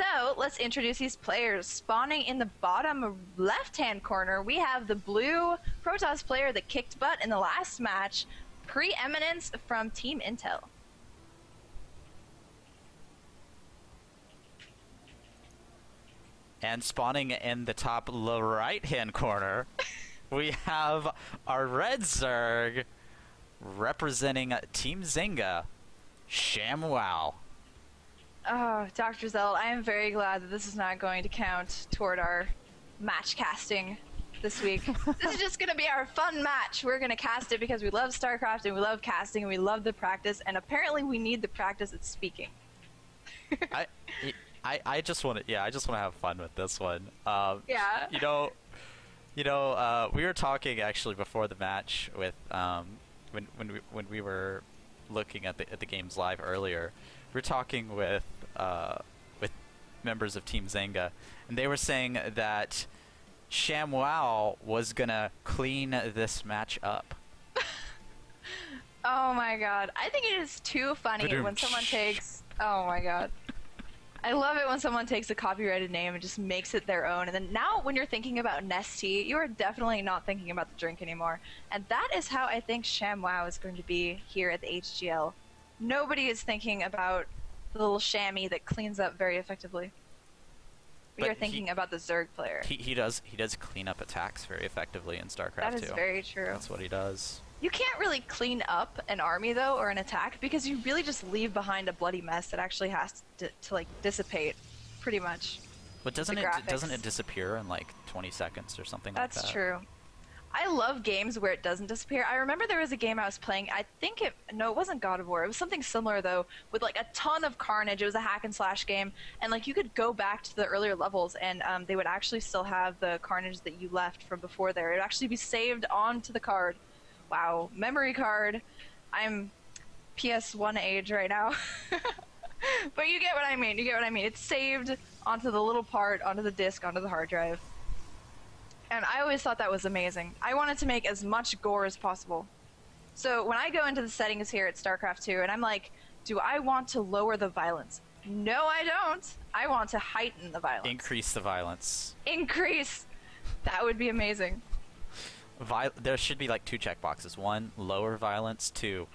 So let's introduce these players. Spawning in the bottom left-hand corner, we have the blue Protoss player that kicked butt in the last match, Preeminence from Team Intel. And spawning in the top right-hand corner, we have our red Zerg representing Team Zynga, ShamWow. Oh, Dr. Zealot, I am very glad that this is not going to count toward our match casting this week. This is just going to be our fun match. We're going to cast it because we love StarCraft and we love casting and we love the practice, and apparently we need the practice at speaking. I just want to have fun with this one. Yeah. We were talking actually before the match with when we were looking at the games live earlier. We were talking with members of Team Zynga, and they were saying that ShamWow was gonna clean this match up. Oh my god. I think it is too funny when someone takes... Oh my god. I love it when someone takes a copyrighted name and just makes it their own. And then now when you're thinking about Nestea, you are definitely not thinking about the drink anymore. And that is how I think ShamWow is going to be here at the AHGL. Nobody is thinking about the little chamois that cleans up very effectively. We are thinking about the Zerg player. He does clean up attacks very effectively in StarCraft 2. That is very true. That's what he does. You can't really clean up an army, though, or an attack, because you really just leave behind a bloody mess that actually has to like, dissipate, pretty much. But doesn't it disappear in, like, 20 seconds or something like that? That's true. I love games where it doesn't disappear. I remember there was a game I was playing, it wasn't God of War, it was something similar, though, with, like, a ton of carnage. It was a hack-and-slash game, and, like, you could go back to the earlier levels, and they would actually still have the carnage that you left from before there. It would actually be saved onto the card. Wow, memory card. I'm PS1 age right now. But you get what I mean. It's saved onto the little part, onto the disk, onto the hard drive. And I always thought that was amazing. I wanted to make as much gore as possible. So when I go into the settings here at StarCraft 2, and I'm like, do I want to lower the violence? No, I don't. I want to heighten the violence. Increase the violence. Increase! That would be amazing. There should be like 2 checkboxes. 1, lower violence. 2,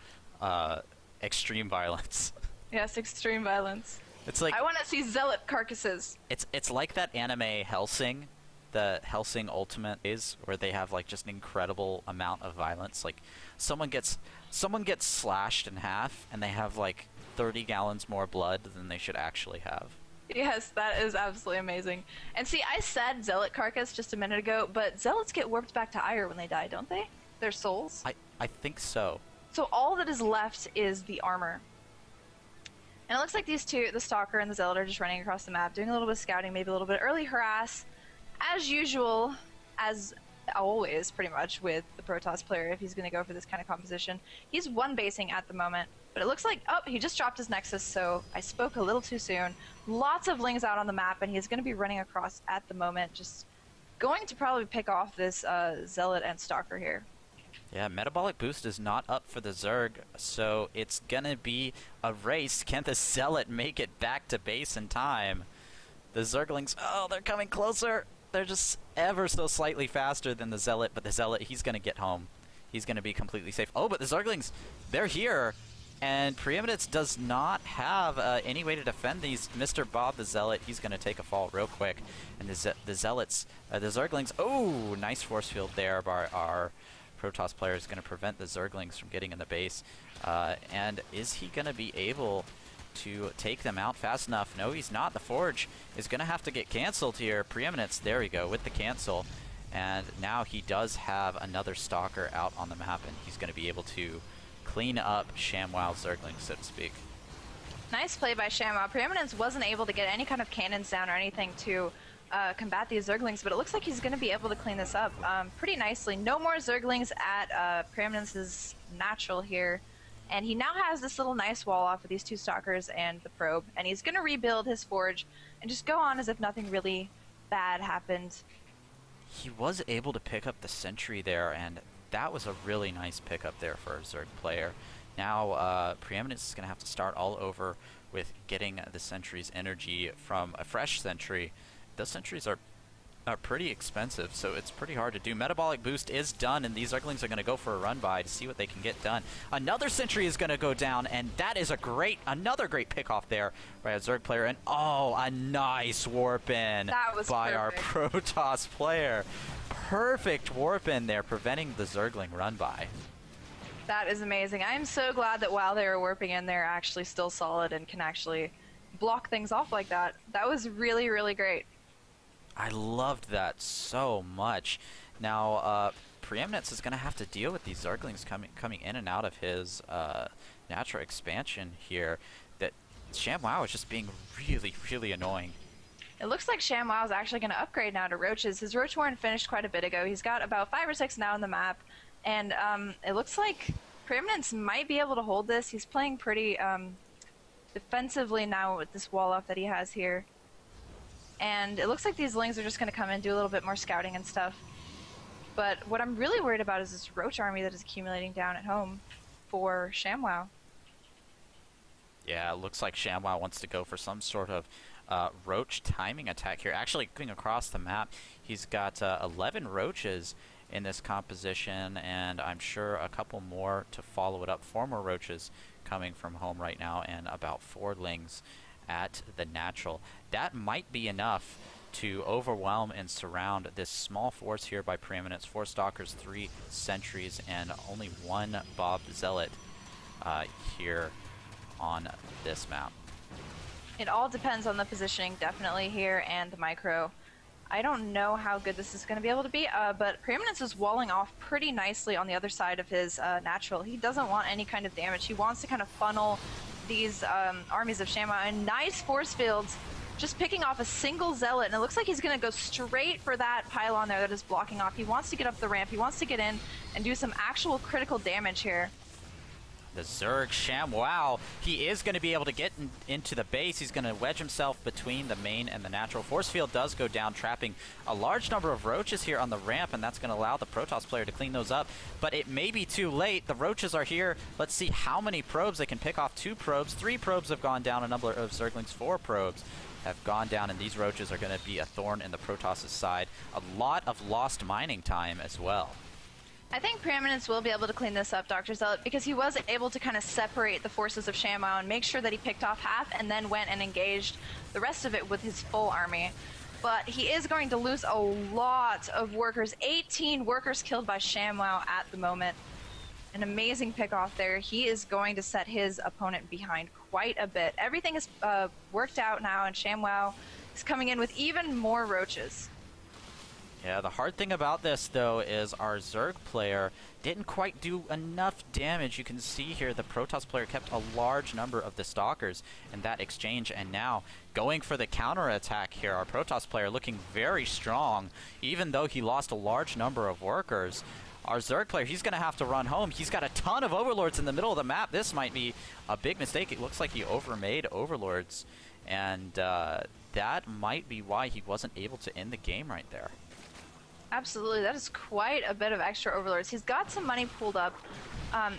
extreme violence. Yes, extreme violence. It's like, I want to see zealot carcasses. It's like that anime Hellsing, the Hellsing Ultimate is, where they have like just an incredible amount of violence. Like someone gets slashed in half, and they have like 30 gallons more blood than they should actually have. Yes, that is absolutely amazing. And see, I said zealot carcass just a minute ago, but zealots get warped back to Ire when they die, don't they? Their souls? I think so. So all that is left is the armor. And it looks like these two, the Stalker and the Zealot, are just running across the map, doing a little bit of scouting, maybe a little bit of early harass. As usual, as always, pretty much, with the Protoss player, if he's going to go for this kind of composition. He's one basing at the moment, but it looks like, oh, he just dropped his Nexus, so I spoke a little too soon. Lots of lings out on the map, and he's going to be running across at the moment, just going to probably pick off this Zealot and Stalker here. Yeah, Metabolic Boost is not up for the Zerg, so it's gonna be a race. Can the Zealot make it back to base in time? The Zerglings, oh, they're coming closer. They're just ever so slightly faster than the Zealot, but the Zealot, he's gonna get home. He's gonna be completely safe. Oh, but the Zerglings, they're here, and Preeminence does not have any way to defend these. Mr. Bob the Zealot, he's gonna take a fall real quick, and the Zealots, the Zerglings, oh, nice force field there by our Protoss player is going to prevent the Zerglings from getting in the base. And is he going to be able to take them out fast enough? No, he's not. The Forge is going to have to get canceled here. Preeminence, there we go, with the cancel. And now he does have another Stalker out on the map, and he's going to be able to clean up ShamWow Zerglings, so to speak. Nice play by ShamWow. Preeminence wasn't able to get any kind of cannons down or anything to combat these Zerglings, but it looks like he's going to be able to clean this up pretty nicely. No more Zerglings at Preeminence's natural here, and he now has this little nice wall off of these 2 Stalkers and the Probe, and he's going to rebuild his Forge and just go on as if nothing really bad happened. He was able to pick up the Sentry there, and that was a really nice pickup there for a Zerg player. Now Preeminence is going to have to start all over with getting the sentry's energy from a fresh sentry. Those sentries are pretty expensive, so it's pretty hard to do. Metabolic boost is done, and these Zerglings are going to go for a run by to see what they can get done. Another sentry is going to go down, and that is another great pick off there by a Zerg player. And oh, a nice warp in by our Protoss player. Perfect warp in there, preventing the Zergling run by. That is amazing. I'm so glad that while they were warping in, they're actually still solid and can actually block things off like that. That was really, really great. I loved that so much. Now, Preeminence is going to have to deal with these Zerglings coming in and out of his natural expansion here. That ShamWow is just being really, really annoying. It looks like ShamWow is actually going to upgrade now to Roaches. His Roach Warren finished quite a bit ago. He's got about 5 or 6 now on the map. And it looks like Preeminence might be able to hold this. He's playing pretty defensively now with this wall off that he has here. And it looks like these Lings are just going to come in, do a little bit more scouting and stuff. But what I'm really worried about is this Roach army that is accumulating down at home for ShamWow. Yeah, it looks like ShamWow wants to go for some sort of Roach timing attack here. Actually, going across the map, he's got 11 Roaches in this composition, and I'm sure a couple more to follow it up. 4 more Roaches coming from home right now, and about 4 Lings at the natural. That might be enough to overwhelm and surround this small force here by Preeminence. 4 Stalkers, 3 Sentries, and only 1 Bob Zealot here on this map. It all depends on the positioning, definitely here, and the micro. I don't know how good this is going to be able to be, but Preeminence is walling off pretty nicely on the other side of his natural. He doesn't want any kind of damage. He wants to kind of funnel these armies of ShamWow, and nice force fields, just picking off a single Zealot, and it looks like he's going to go straight for that pylon there that is blocking off. He wants to get up the ramp. He wants to get in and do some actual critical damage here. The Zerg ShamWow, he is going to be able to get into the base. He's going to wedge himself between the main and the natural. Force field does go down, trapping a large number of Roaches here on the ramp, and that's going to allow the Protoss player to clean those up. But it may be too late. The Roaches are here. Let's see how many probes they can pick off. 2 probes. 3 probes have gone down. A number of Zerglings, 4 probes have gone down, and these Roaches are going to be a thorn in the Protoss' side. A lot of lost mining time as well. I think Preeminence will be able to clean this up, Dr. Zealot, because he was able to kind of separate the forces of ShamWow and make sure that he picked off half and then went and engaged the rest of it with his full army. But he is going to lose a lot of workers. 18 workers killed by ShamWow at the moment. An amazing pick off there. He is going to set his opponent behind quite a bit. Everything is worked out now, and ShamWow is coming in with even more Roaches. Yeah, the hard thing about this, though, is our Zerg player didn't quite do enough damage. You can see here the Protoss player kept a large number of the Stalkers in that exchange, and now going for the counterattack here. Our Protoss player looking very strong, even though he lost a large number of workers. Our Zerg player, he's going to have to run home. He's got a ton of Overlords in the middle of the map. This might be a big mistake. It looks like he overmade Overlords, and that might be why he wasn't able to end the game right there. Absolutely, that is quite a bit of extra Overlords. He's got some money pulled up.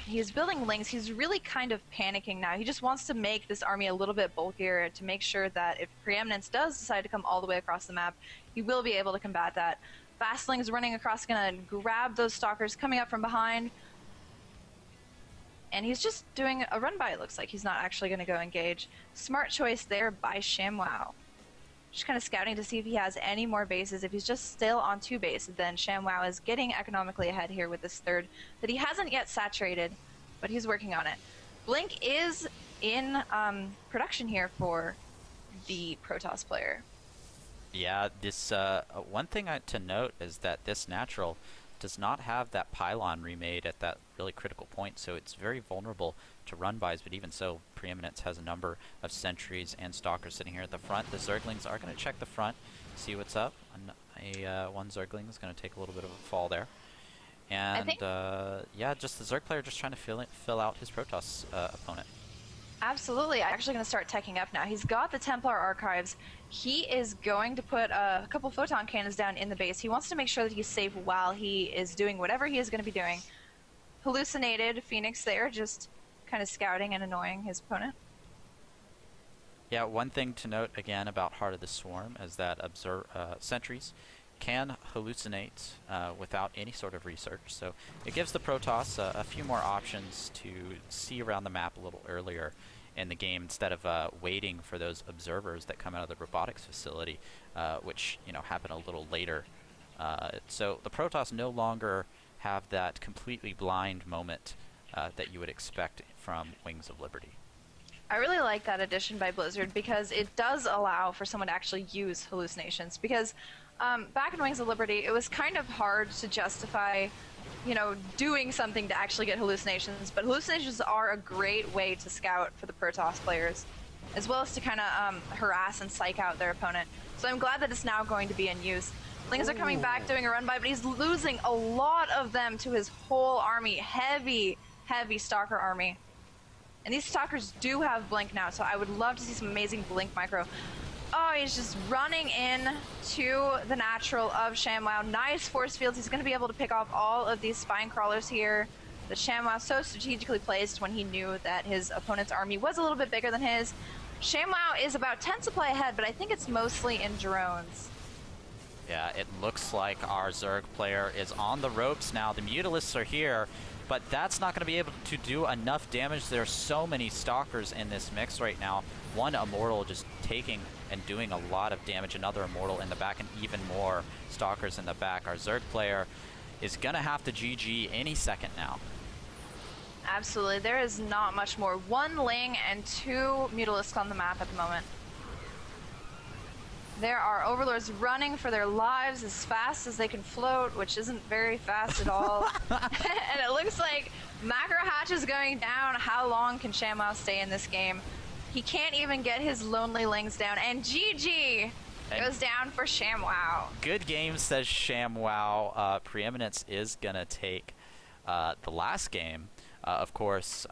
He's building Lings. He's really kind of panicking now. He just wants to make this army a little bit bulkier to make sure that if Preeminence does decide to come all the way across the map, he will be able to combat that. Fastling's running across, gonna grab those Stalkers coming up from behind. And he's just doing a run by, it looks like. He's not actually gonna go engage. Smart choice there by ShamWow. Just kind of scouting to see if he has any more bases. If he's just still on 2 bases, then ShamWow is getting economically ahead here with this 3rd that he hasn't yet saturated, but he's working on it. Blink is in production here for the Protoss player. Yeah, this one thing to note is that this natural does not have that pylon remade at that really critical point, so it's very vulnerable to run-bys, but even so, Preeminence has a number of Sentries and Stalkers sitting here at the front. The Zerglings are going to check the front, see what's up. One Zergling is going to take a little bit of a fall there. And yeah, just the Zerg player just trying to fill out his Protoss opponent. Absolutely. I'm actually going to start teching up now. He's got the Templar Archives. He is going to put a couple photon cannons down in the base. He wants to make sure that he's safe while he is doing whatever he is going to be doing. Hallucinated Phoenix there, just kind of scouting and annoying his opponent. Yeah, one thing to note again about Heart of the Swarm is that sentries can hallucinate without any sort of research. So it gives the Protoss a few more options to see around the map a little earlier in the game instead of waiting for those observers that come out of the robotics facility, which happen a little later. So the Protoss no longer have that completely blind moment that you would expect from Wings of Liberty. I really like that addition by Blizzard because it does allow for someone to actually use hallucinations. Because back in Wings of Liberty, it was kind of hard to justify, doing something to actually get hallucinations. But hallucinations are a great way to scout for the Protoss players, as well as to kind of harass and psych out their opponent. So I'm glad that it's now going to be in use. Lings are coming back, doing a run by, but he's losing a lot of them to his whole army. Heavy, heavy Stalker army. And these Stalkers do have Blink now, so I would love to see some amazing Blink micro. Oh, he's just running in to the natural of ShamWow. Nice force fields. He's going to be able to pick off all of these spine crawlers here. The ShamWow so strategically placed when he knew that his opponent's army was a little bit bigger than his. ShamWow is about 10 supply ahead, but I think it's mostly in drones. Yeah, it looks like our Zerg player is on the ropes now. The Mutalisks are here, but that's not going to be able to do enough damage. There are so many Stalkers in this mix right now. One Immortal just taking and doing a lot of damage. Another Immortal in the back, and even more Stalkers in the back. Our Zerg player is going to have to GG any second now. Absolutely. There is not much more. 1 Ling and 2 Mutalisks on the map at the moment. There are Overlords running for their lives as fast as they can float, which isn't very fast at all. And it looks like Macro Hatch is going down. How long can ShamWow stay in this game? He can't even get his lonely Lings down. And GG goes down for ShamWow. Good game, says ShamWow. Preeminence is going to take the last game. Of course,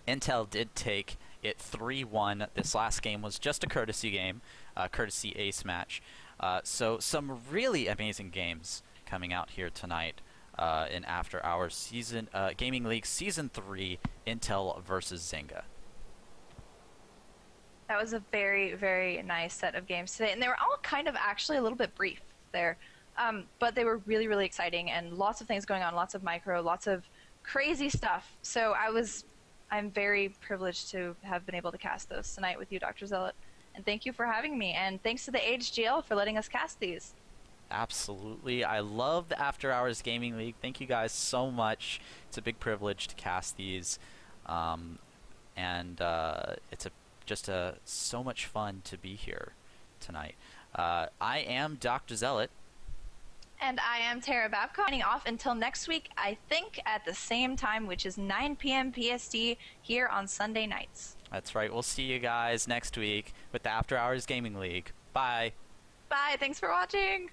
Intel did take it 3-1. This last game was just a courtesy game. Courtesy ace match. So some really amazing games coming out here tonight in After Hours season Gaming League Season 3, Intel versus Zynga. That was a very, very nice set of games today, and they were all kind of actually a little bit brief there, but they were really, really exciting, and lots of things going on, lots of micro, lots of crazy stuff. So I'm very privileged to have been able to cast those tonight with you, Dr. Zealot. And thank you for having me, and thanks to the AHGL for letting us cast these. Absolutely. I love the After Hours Gaming League. Thank you guys so much. It's a big privilege to cast these. It's just so much fun to be here tonight. I am Dr. Zealot. And I am Tara Babcock. Signing off until next week, I think at the same time, which is 9 p.m. PST here on Sunday nights. That's right. We'll see you guys next week with the After Hours Gaming League. Bye. Bye. Thanks for watching.